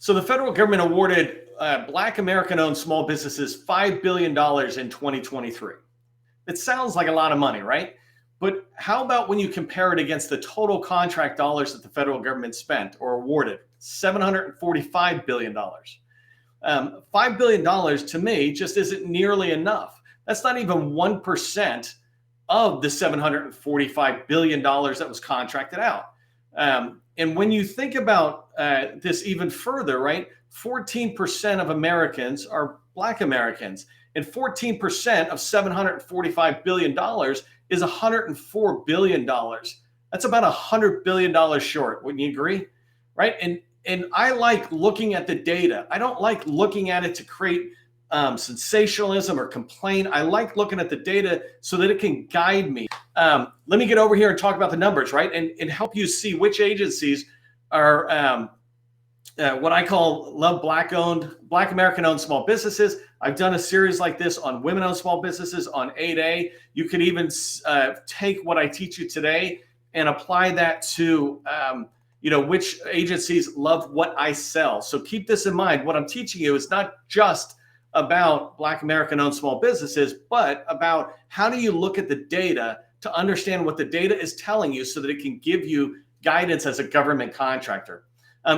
So the federal government awarded Black American-owned small businesses $5 billion in 2023. It sounds like a lot of money, right? But how about when you compare it against the total contract dollars that the federal government spent or awarded? $745 billion. $5 billion to me just isn't nearly enough. That's not even 1% of the $745 billion that was contracted out. And when you think about this even further, right, 14% of Americans are Black Americans, and 14% of $745 billion is $104 billion. That's about $100 billion short. Wouldn't you agree? Right? And I like looking at the data. I don't like looking at it to create sensationalism or complain. I like looking at the data so that it can guide me. Let me get over here and talk about the numbers, right? And help you see which agencies are what I call love Black American-owned small businesses. I've done a series like this on women-owned small businesses on 8A. You could even take what I teach you today and apply that to which agencies love what I sell. So keep this in mind. What I'm teaching you is not just about Black American-owned small businesses, but about how do you look at the data to understand what the data is telling you so that it can give you guidance as a government contractor.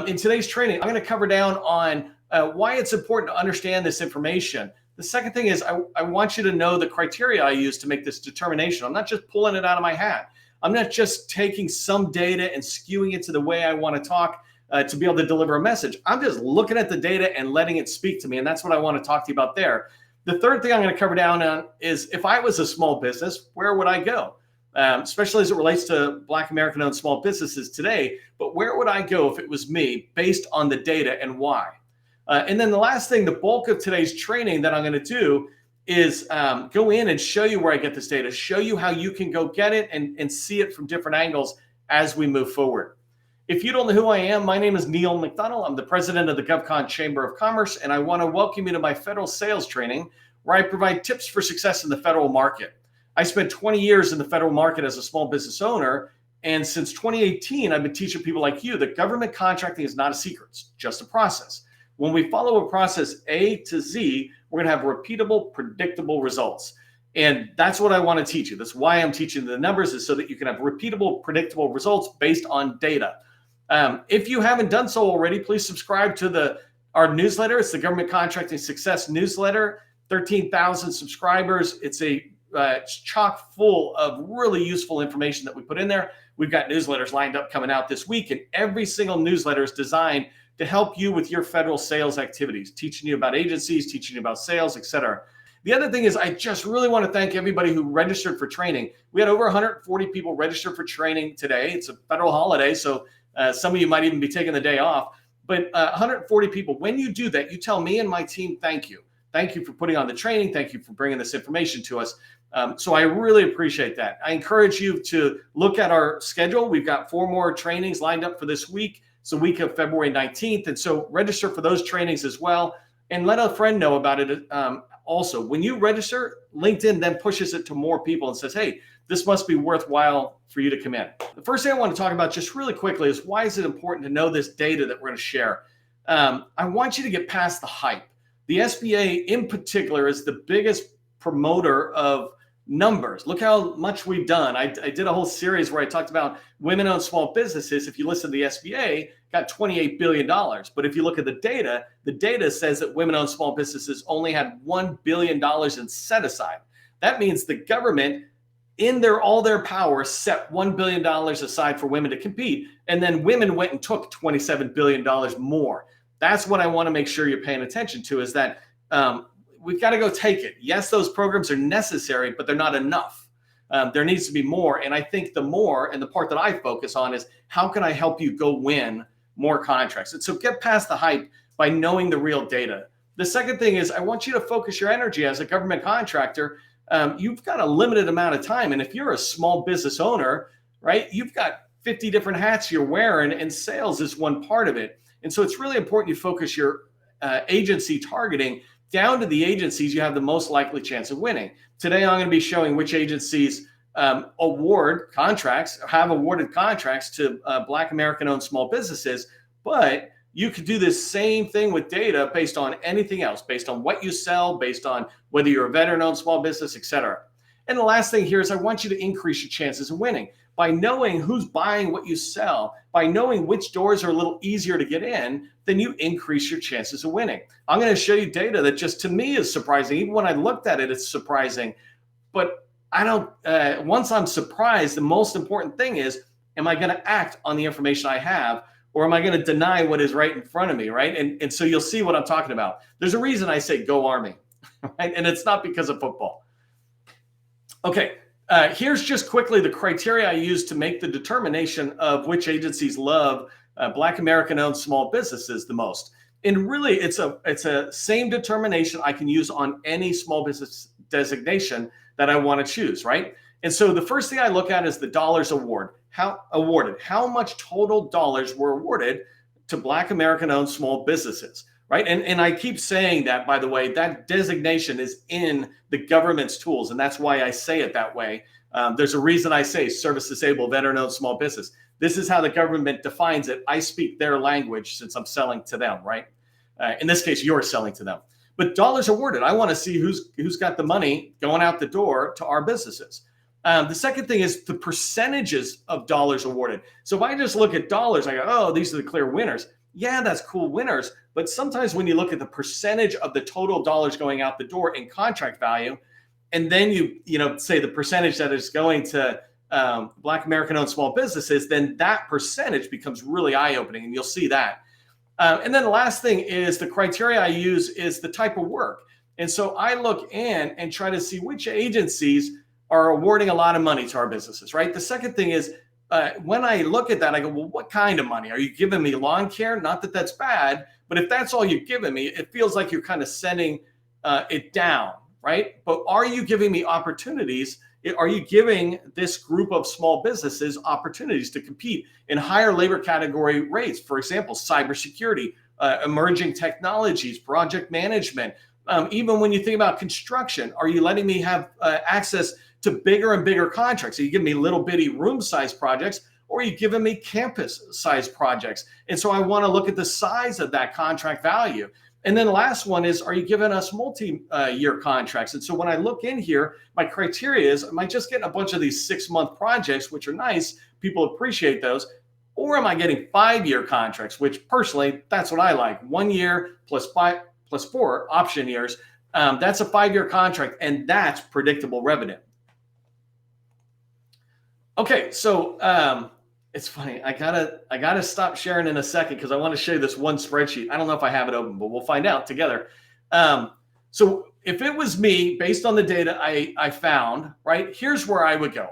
In today's training, I'm going to cover down on why it's important to understand this information. The second thing is I want you to know the criteria I use to make this determination. I'm not just pulling it out of my hat. I'm not just taking some data and skewing it to the way I want to talk to be able to deliver a message. I'm just looking at the data and letting it speak to me. And that's what I want to talk to you about there. The third thing I'm going to cover down on is if I was a small business, where would I go? Especially as it relates to Black American-owned small businesses today. But where would I go if it was me based on the data and why? And then the last thing, the bulk of today's training that I'm going to do is go in and show you where I get this data, show you how you can go get it and see it from different angles as we move forward. If you don't know who I am, my name is Neil McDonnell. I'm the president of the GovCon Chamber of Commerce, and I want to welcome you to my federal sales training, where I provide tips for success in the federal market. I spent 20 years in the federal market as a small business owner, and since 2018, I've been teaching people like you that government contracting is not a secret, it's just a process. When we follow a process A to Z, we're going to have repeatable, predictable results. And that's what I want to teach you. That's why I'm teaching the numbers, is so that you can have repeatable, predictable results based on data. If you haven't done so already, please subscribe to our newsletter. It's the Government Contracting Success newsletter, 13,000 subscribers. It's chock full of really useful information that we put in there. We've got newsletters lined up coming out this week, and every single newsletter is designed to help you with your federal sales activities, teaching you about agencies, teaching you about sales, et cetera. The other thing is I just really want to thank everybody who registered for training. We had over 140 people register for training today. It's a federal holiday, so some of you might even be taking the day off. But 140 people, when you do that, you tell me and my team, thank you. Thank you for putting on the training. Thank you for bringing this information to us. So I really appreciate that. I encourage you to look at our schedule. We've got 4 more trainings lined up for this week. It's the week of February 19th. And so register for those trainings as well. And let a friend know about it. Also, when you register, LinkedIn then pushes it to more people and says, hey, this must be worthwhile for you to come in. The first thing I want to talk about just really quickly is why is it important to know this data that we're going to share? I want you to get past the hype. The SBA in particular is the biggest promoter of numbers. Look how much we've done. I did a whole series where I talked about women-owned small businesses. If you listen to the SBA, got $28 billion. But if you look at the data says that women-owned small businesses only had $1 billion in set aside. That means the government, in all their power, set $1 billion aside for women to compete. And then women went and took $27 billion more. That's what I want to make sure you're paying attention to, is that we've got to go take it. Yes, those programs are necessary, but they're not enough. There needs to be more. And I think the more, and the part that I focus on, is how can I help you go win more contracts? And so get past the hype by knowing the real data. The second thing is I want you to focus your energy as a government contractor. You've got a limited amount of time. And if you're a small business owner, right, you've got 50 different hats you're wearing, and sales is one part of it. And so it's really important you focus your agency targeting down to the agencies you have the most likely chance of winning. Today, I'm going to be showing which agencies award contracts, have awarded contracts to Black American-owned small businesses. But You could do this same thing with data based on anything else, based on what you sell, based on whether you're a veteran-owned small business, et cetera. And the last thing here is I want you to increase your chances of winning. By knowing who's buying what you sell, by knowing which doors are a little easier to get in, then you increase your chances of winning. I'm going to show you data that just to me is surprising. Even when I looked at it, it's surprising. But I don't, once I'm surprised, the most important thing is, am I going to act on the information I have, or am I going to deny what is right in front of me, right? And so you'll see what I'm talking about. There's a reason I say go Army, right? And it's not because of football. Okay, here's just quickly the criteria I use to make the determination of which agencies love Black American-owned small businesses the most. And really, it's a same determination I can use on any small business designation that I want to choose, right? And so the first thing I look at is the dollars awarded. How much total dollars were awarded to Black American-owned small businesses, right? And I keep saying that, by the way, that designation is in the government's tools, and that's why I say it that way. There's a reason I say service disabled, veteran-owned small business. This is how the government defines it. I speak their language since I'm selling to them, right? In this case, you're selling to them. But dollars awarded, I want to see who's got the money going out the door to our businesses. The second thing is the percentages of dollars awarded. So if I just look at dollars, I go, oh, these are the clear winners. Yeah, that's cool winners. But sometimes when you look at the percentage of the total dollars going out the door in contract value, and then you say the percentage that is going to Black American-owned small businesses, then that percentage becomes really eye-opening, and you'll see that. And then the last thing is the criteria I use is the type of work. And so I look in and try to see which agencies are awarding a lot of money to our businesses, right? The second thing is when I look at that, I go, well, what kind of money? Are you giving me lawn care? Not that that's bad, but if that's all you've given me, it feels like you're kind of sending it down, right? But are you giving me opportunities? Are you giving this group of small businesses opportunities to compete in higher labor category rates? For example, cybersecurity, emerging technologies, project management. Even when you think about construction, are you letting me have access to bigger and bigger contracts? Are you giving me little bitty room size projects, or are you giving me campus size projects? And so I want to look at the size of that contract value. And then the last one is, are you giving us multi-year contracts? And so when I look in here, my criteria is, am I just getting a bunch of these 6-month projects, which are nice, people appreciate those, or am I getting 5-year contracts, which personally, that's what I like. 1 year plus 4 option years. That's a 5-year contract, and that's predictable revenue. Okay, so it's funny. I gotta stop sharing in a second because I want to show you this one spreadsheet. I don't know if I have it open, but we'll find out together. So if it was me, based on the data I found, right, here's where I would go.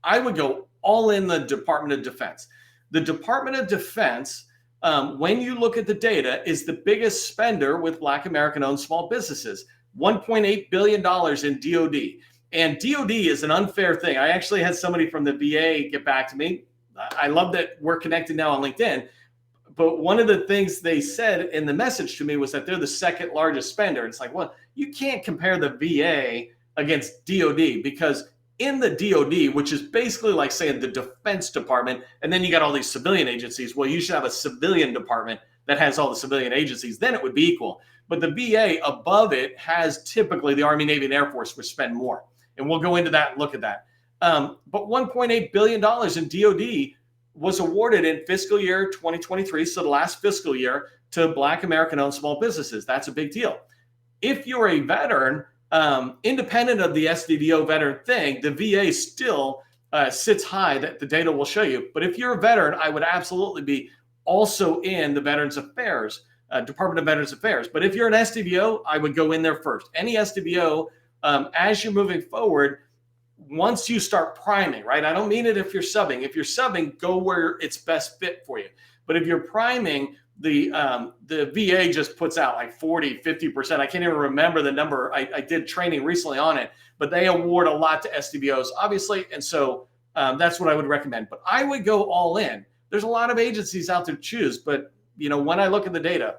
I would go all in the Department of Defense. The Department of Defense, when you look at the data, is the biggest spender with Black American-owned small businesses. $1.8 billion in DoD. And DoD is an unfair thing. I actually had somebody from the VA get back to me. I love that we're connected now on LinkedIn. But one of the things they said in the message to me was that they're the second largest spender. It's like, well, you can't compare the VA against DoD because in the DoD, which is basically like saying the Defense Department, and then you got all these civilian agencies. Well, you should have a civilian department that has all the civilian agencies. Then it would be equal. But the VA above it has typically the Army, Navy, and Air Force, which spend more. And we'll go into that and look at that. But $1.8 billion in DoD was awarded in fiscal year 2023, so the last fiscal year, to Black American-owned small businesses. That's a big deal. If you're a veteran, independent of the SDDO veteran thing, the VA still sits high, that the data will show you. But if you're a veteran, I would absolutely be also in the Veterans Affairs, Department of Veterans Affairs. But if you're an SDVO, I would go in there first. Any SDVO, as you're moving forward, once you start priming, right? I don't mean it if you're subbing. If you're subbing, go where it's best fit for you. But if you're priming, the VA just puts out like 40, 50%. I can't even remember the number. I did training recently on it, but they award a lot to SDVOs, obviously. And so that's what I would recommend. But I would go all in. There's a lot of agencies out there to choose, but when I look at the data,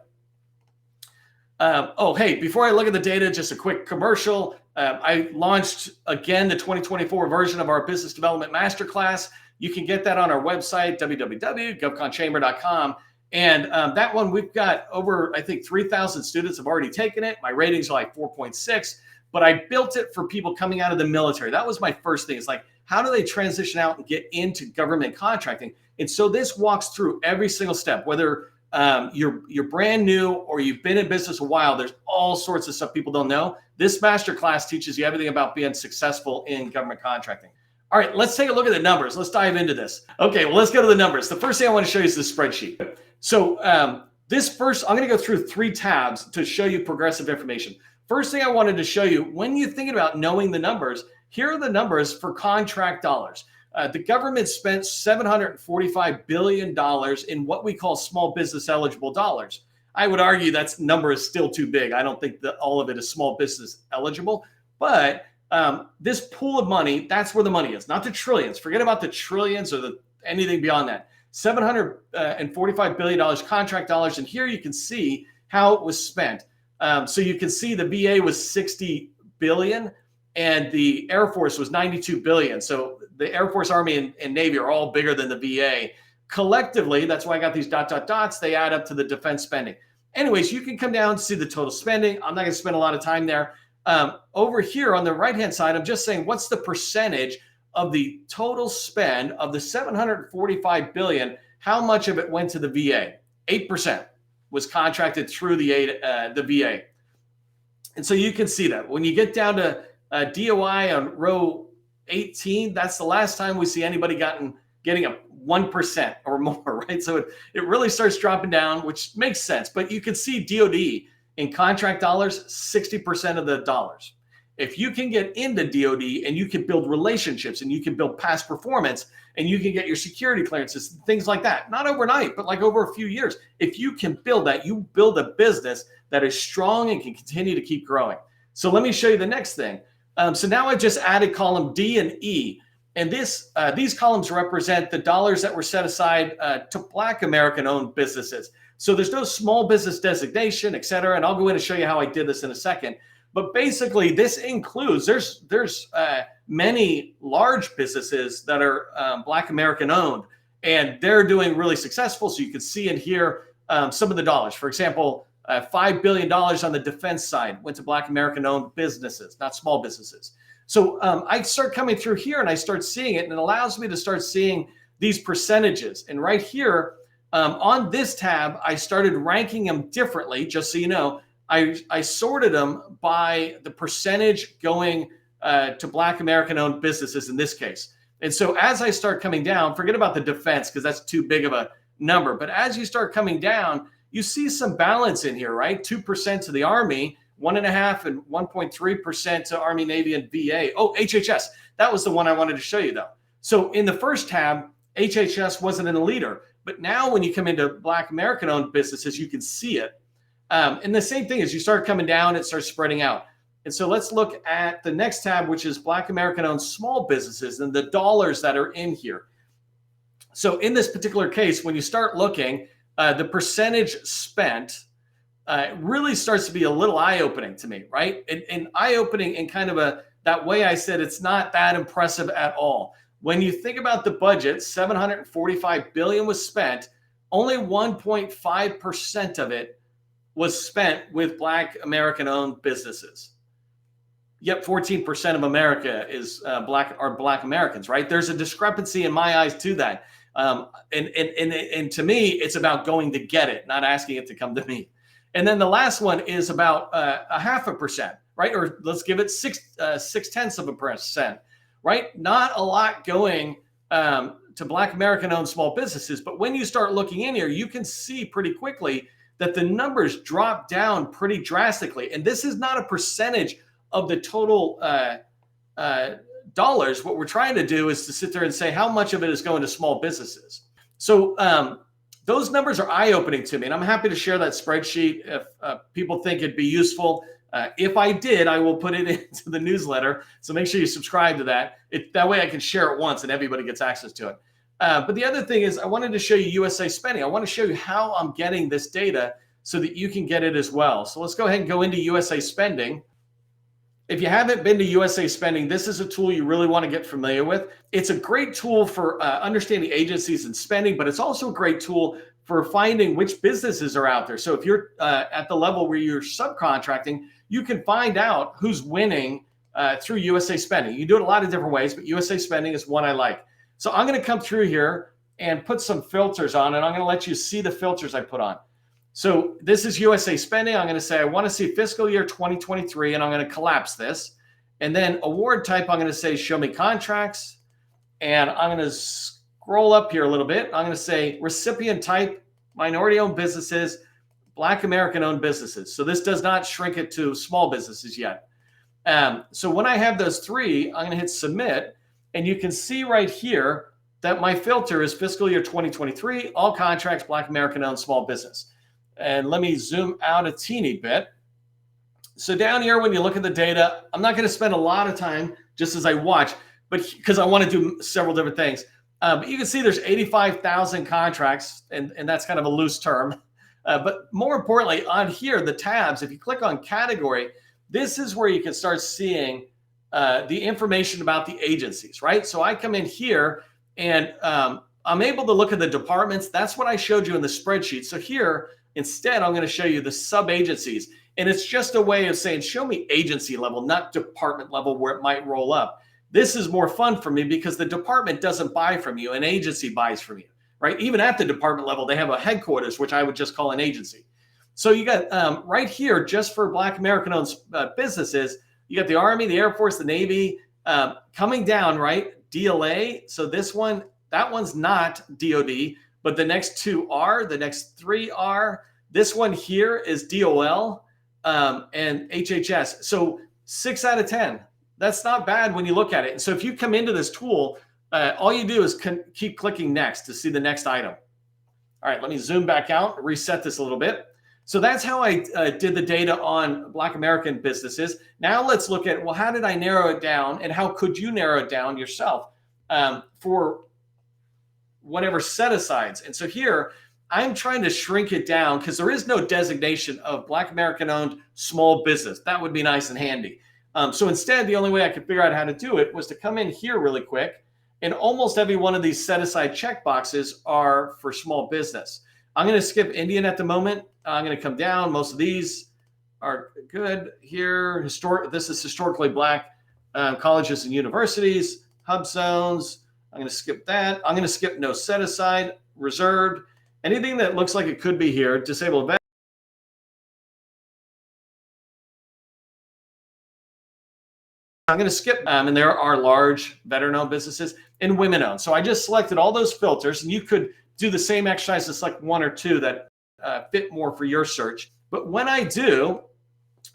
hey, before I look at the data, just a quick commercial. I launched again the 2024 version of our Business Development Masterclass. You can get that on our website, www.govconchamber.com. And that one, we've got over, I think, 3,000 students have already taken it. My ratings are like 4.6, but I built it for people coming out of the military. That was my first thing. It's like, how do they transition out and get into government contracting? And so this walks through every single step, whether you're brand new or you've been in business a while. There's all sorts of stuff people don't know. This masterclass teaches you everything about being successful in government contracting. All right, let's take a look at the numbers. Let's dive into this. Okay, well, let's go to the numbers. The first thing I want to show you is the spreadsheet. So I'm going to go through 3 tabs to show you progressive information. First thing I wanted to show you, when you're thinking about knowing the numbers, here are the numbers for contract dollars. The government spent $745 billion in what we call small business eligible dollars. I would argue that number is still too big. I don't think that all of it is small business eligible, but this pool of money, that's where the money is, not the trillions. Forget about the trillions or anything beyond that. $745 billion contract dollars. And here you can see how it was spent. So you can see the VA was $60 billion and the Air Force was $92 billion. So the Air Force, Army, and Navy are all bigger than the VA. Collectively, that's why I got these ... dots, they add up to the defense spending. Anyways, you can come down and see the total spending. I'm not going to spend a lot of time there. Over here on the right-hand side, I'm just saying what's the percentage of the total spend of the $745 billion, how much of it went to the VA? 8% was contracted through the VA. And so you can see that. When you get down to DOI on row 18, that's the last time we see anybody getting a 1% or more, right? So it really starts dropping down, which makes sense. But you can see DoD in contract dollars, 60% of the dollars. If you can get into DoD and you can build relationships and you can build past performance and you can get your security clearances, things like that, not overnight, but like over a few years. If you can build that, you build a business that is strong and can continue to keep growing. So let me show you the next thing. So now I've just added column D and E. And these columns represent the dollars that were set aside to Black American-owned businesses. So there's no small business designation, et cetera. And I'll go in and show you how I did this in a second. But basically, this includes, there's many large businesses that are Black American-owned, and they're doing really successful. So you can see in here some of the dollars. For example, $5 billion on the defense side went to Black American-owned businesses, not small businesses. So I start coming through here and I start seeing it, and it allows me to start seeing these percentages. And right here on this tab, I started ranking them differently, just so you know. I sorted them by the percentage going to Black American-owned businesses in this case. And so as I start coming down, forget about the defense because that's too big of a number. But as you start coming down, you see some balance in here, right? 2% to the Army, 1.5% and 1.3% to Army, Navy, and VA. Oh, HHS. That was the one I wanted to show you, though. So in the first tab, HHS wasn't in the leader. But now when you come into Black American-owned businesses, you can see it. And the same thing is you start coming down, it starts spreading out. And so let's look at the next tab, which is Black American-owned small businesses and the dollars that are in here. So in this particular case, when you start looking, the percentage spent really starts to be a little eye-opening to me, right? And eye-opening in kind of that way I said it's not that impressive at all. When you think about the budget, $745 billion was spent, only 1.5% of it was spent with Black American-owned businesnes. Yet 14% of America is Black Americans, right? There's a discrepancy in my eyes to that. And to me, it's about going to get it, not asking it to come to me. And then the last one is about 0.5%, right? Or let's give it 0.6%, right? Not a lot going to Black American-owned small businesses. But when you start looking in here, you can see pretty quickly that the numbers drop down pretty drastically. And this is not a percentage of the total dollars. What we're trying to do is to sit there and say how much of it is going to small businesses. So those numbers are eye-opening to me, and I'm happy to share that spreadsheet if people think it'd be useful. If I did, I will put it into the newsletter. So make sure you subscribe to that. That way I can share it once and everybody gets access to it. But the other thing is I wanted to show you USASpending. I want to show you how I'm getting this data so that you can get it as well. So let's go ahead and go into USASpending. If you haven't been to USASpending, this is a tool you really want to get familiar with. It's a great tool for understanding agencies and spending, but it's also a great tool for finding which businesses are out there. So if you're at the level where you're subcontracting, you can find out who's winning through USASpending. You can do it a lot of different ways, but USASpending is one I like. So I'm going to come through here and put some filters on, and I'm going to let you see the filters I put on. So this is USASpending. I'm going to say I want to see fiscal year 2023, and I'm going to collapse this. And then award type, I'm going to say show me contracts. And I'm going to scroll up here a little bit. I'm going to say recipient type, minority-owned businesses, Black American-owned businesses. So this does not shrink it to small businesses yet. So when I have those three, I'm going to hit submit. And you can see right here that my filter is fiscal year 2023, all contracts, Black American-owned small business. And let me zoom out a teeny bit. So down here, when you look at the data, I'm not going to spend a lot of time just as I watch, but because I want to do several different things. But you can see there's 85,000 contracts, and that's kind of a loose term. But more importantly, on here, the tabs, if you click on category, this is where you can start seeing the information about the agencies, right? So I come in here and I'm able to look at the departments. That's what I showed you in the spreadsheet. So here, instead, I'm going to show you the sub-agencies. And it's just a way of saying, show me agency level, not department level where it might roll up. This is more fun for me because the department doesn't buy from you. An agency buys from you, right? Even at the department level, they have a headquarters, which I would just call an agency. So you got right here, just for Black American-owned businesses, you got the Army, the Air Force, the Navy, coming down, right? DLA. So this one, that one's not DOD, but the next two are, the next three are. This one here is DOL. And HHS. So 6 out of 10. That's not bad when you look at it. And so if you come into this tool, all you do is keep clicking next to see the next item. All right, let me zoom back out, reset this a little bit. So that's how I did the data on Black American businesses. Now let's look at, well, how did I narrow it down, and how could you narrow it down yourself for whatever set-asides? And so here, I'm trying to shrink it down because there is no designation of Black American-owned small business. That would be nice and handy. So instead, the only way I could figure out how to do it was to come in here really quick, and almost every one of these set-aside checkboxes are for small business. I'm going to skip Indian at the moment. I'm going to come down. Most of these are good here. This is historically Black colleges and universities, hub zones. I'm going to skip that. I'm going to skip no set-aside, reserved. Anything that looks like it could be here, disabled veterans. I'm going to skip them, and there are large veteran-owned businesses and women-owned. So I just selected all those filters, and you could do the same exercise to select one or two that fit more for your search. But when I do,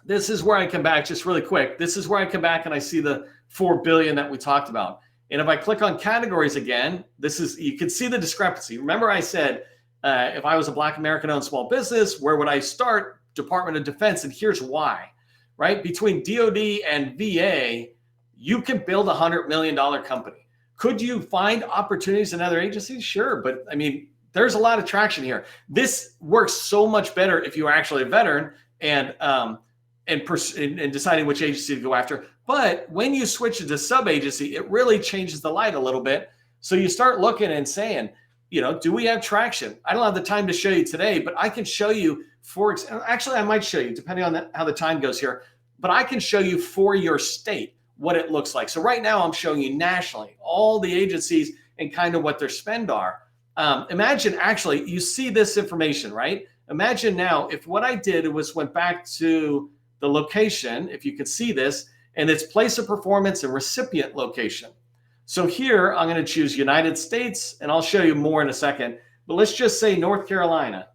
this is where I come back just really quick. This is where I come back and I see the 4 billion that we talked about. And if I click on categories again, you can see the discrepancy. Remember I said, if I was a Black American-owned small business, where would I start? Department of Defense, and here's why, right? Between DOD and VA, you can build a $100 million company. Could you find opportunities in other agencies? Sure, but I mean, there's a lot of traction here. This works so much better if you're actually a veteran and deciding which agency to go after. But when you switch it to sub-agency, it really changes the light a little bit. So you start looking and saying, do we have traction? I don't have the time to show you today, but I can show you actually, I might show you depending on how the time goes here, but I can show you for your state what it looks like. So right now I'm showing you nationally, all the agencies and kind of what their spend are. Imagine actually, you see this information, right? Imagine now if what I did was went back to the location, if you can see this, and it's place of performance and recipient location. So here I'm going to choose United States, and I'll show you more in a second, but let's just say North Carolina.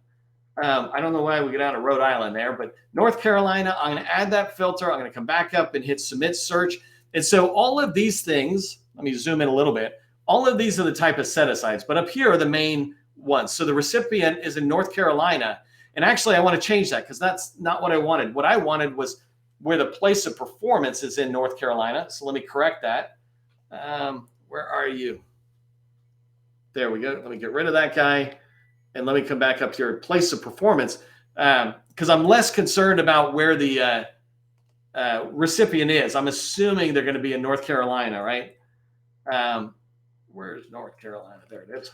I don't know why we get out of Rhode Island there, but North Carolina, I'm going to add that filter. I'm going to come back up and hit submit search. And so all of these things, let me zoom in a little bit. All of these are the type of set-asides, but up here are the main ones. So the recipient is in North Carolina. And actually, I want to change that because that's not what I wanted. What I wanted was where the place of performance is in North Carolina. So let me correct that. Where are you? There we go. Let me get rid of that guy. And let me come back up here, place of performance, because I'm less concerned about where the recipient is. I'm assuming they're going to be in North Carolina, right? Where's North Carolina? There it is.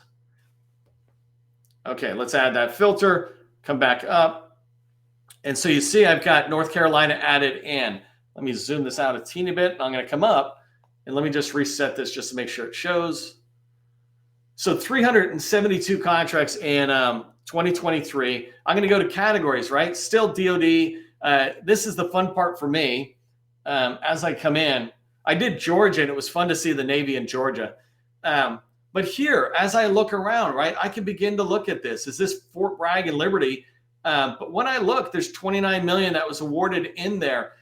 Okay, let's add that filter, come back up. And so you see I've got North Carolina added in. Let me zoom this out a teeny bit. I'm going to come up and let me just reset this just to make sure it shows. So 372 contracts in 2023. I'm going to go to categories, right? Still DoD. This is the fun part for me. As I come in, I did Georgia, and it was fun to see the Navy in Georgia. But here, as I look around, right, I can begin to look at this. Is this Fort Bragg and Liberty? But when I look, there's 29 million that was awarded in there.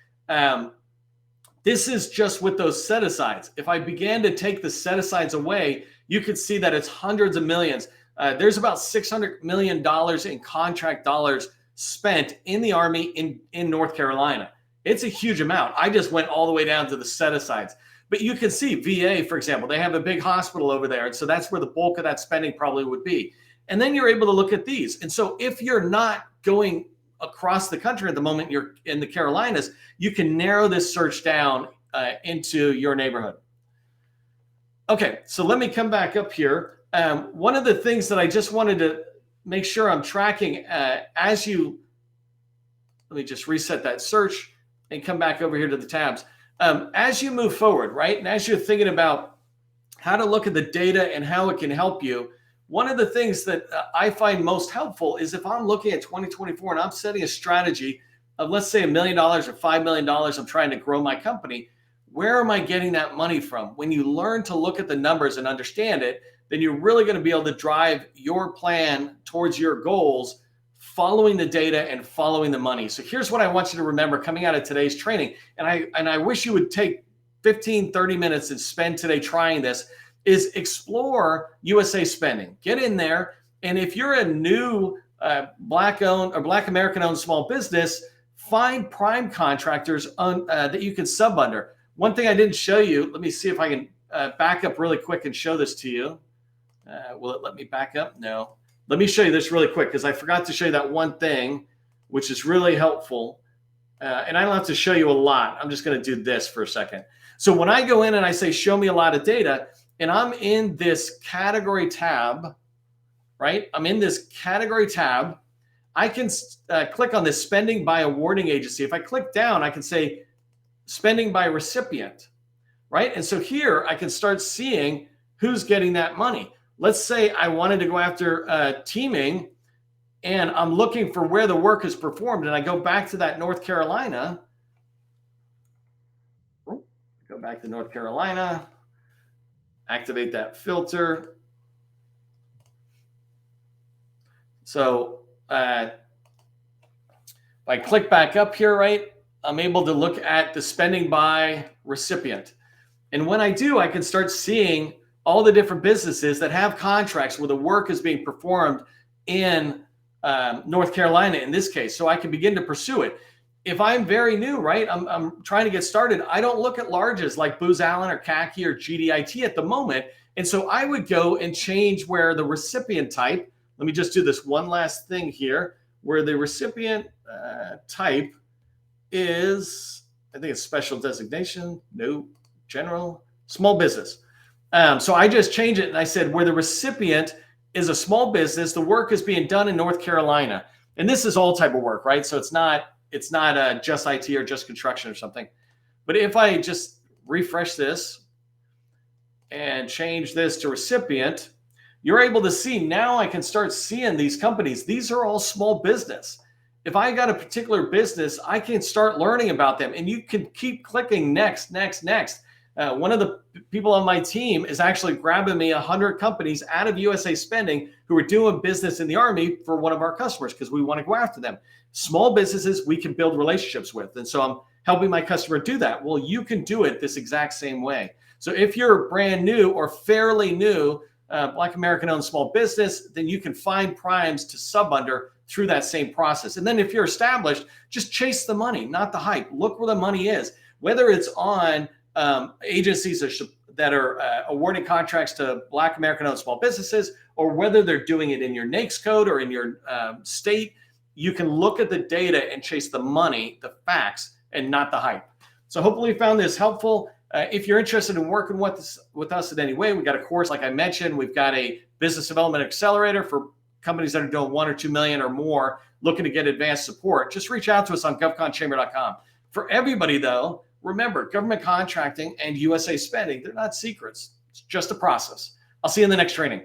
This is just with those set-asides. If I began to take the set-asides away, you could see that it's hundreds of millions. There's about $600 million in contract dollars spent in the Army in North Carolina. It's a huge amount. I just went all the way down to the set-asides. But you can see VA, for example, they have a big hospital over there. And so that's where the bulk of that spending probably would be. And then you're able to look at these. And so if you're not going across the country at the moment, you're in the Carolinas, you can narrow this search down into your neighborhood. Okay, so let me come back up here. One of the things that I just wanted to make sure I'm tracking let me just reset that search and come back over here to the tabs. As you move forward, right, and as you're thinking about how to look at the data and how it can help you, one of the things that I find most helpful is if I'm looking at 2024 and I'm setting a strategy of, let's say, $1 million or $5 million, I'm trying to grow my company, where am I getting that money from? When you learn to look at the numbers and understand it, then you're really going to be able to drive your plan towards your goals, following the data and following the money. So here's what I want you to remember coming out of today's training. And I wish you would take 15, 30 minutes and spend today trying this, is explore USASpending. Get in there. And if you're a new Black-owned or Black American-owned small business, find prime contractors that you can sub under. One thing I didn't show you, let me see if I can back up really quick and show this to you. Will it let me back up? No. Let me show you this really quick because I forgot to show you that one thing, which is really helpful. And I don't have to show you a lot. I'm just going to do this for a second. So when I go in and I say, show me a lot of data, and I'm in this category tab, right? I'm in this category tab. I can click on this spending by awarding agency. If I click down, I can say spending by recipient, right? And so here I can start seeing who's getting that money. Let's say I wanted to go after teaming, and I'm looking for where the work is performed, and I go back to that North Carolina. Go back to North Carolina, activate that filter. So if I click back up here, right, I'm able to look at the spending by recipient. And when I do, I can start seeing all the different businesses that have contracts where the work is being performed in North Carolina in this case. So I can begin to pursue it. If I'm very new, right, I'm trying to get started, I don't look at larges like Booz Allen or CACI or GDIT at the moment. And so I would go and change where the recipient type, let me just do this one last thing here, where the recipient type is, I think it's special designation, no, general, small business. So I just changed it and I said where the recipient is a small business, the work is being done in North Carolina. And this is all type of work, right? So it's not just IT or just construction or something. But if I just refresh this and change this to recipient, you're able to see now I can start seeing these companies. These are all small business. If I got a particular business, I can start learning about them, and you can keep clicking next, next, next. One of the people on my team is actually grabbing me 100 companies out of USASpending who are doing business in the Army for one of our customers because we want to go after them. Small businesses we can build relationships with. And so I'm helping my customer do that. Well, you can do it this exact same way. So if you're brand new or fairly new, Black American-owned small business, then you can find primes to sub under through that same process. And then if you're established, just chase the money, not the hype. Look where the money is, whether it's on agencies that are awarding contracts to Black American-owned small businesses, or whether they're doing it in your NAICS code or in your state. You can look at the data and chase the money, the facts, and not the hype. So hopefully you found this helpful. If you're interested in working with us in any way, we got a course, like I mentioned. We've got a business development accelerator for companies that are doing 1 or 2 million or more looking to get advanced support, just reach out to us on govconchamber.com. For everybody, though, remember, government contracting and USA spending, they're not secrets. It's just a process. I'll see you in the next training.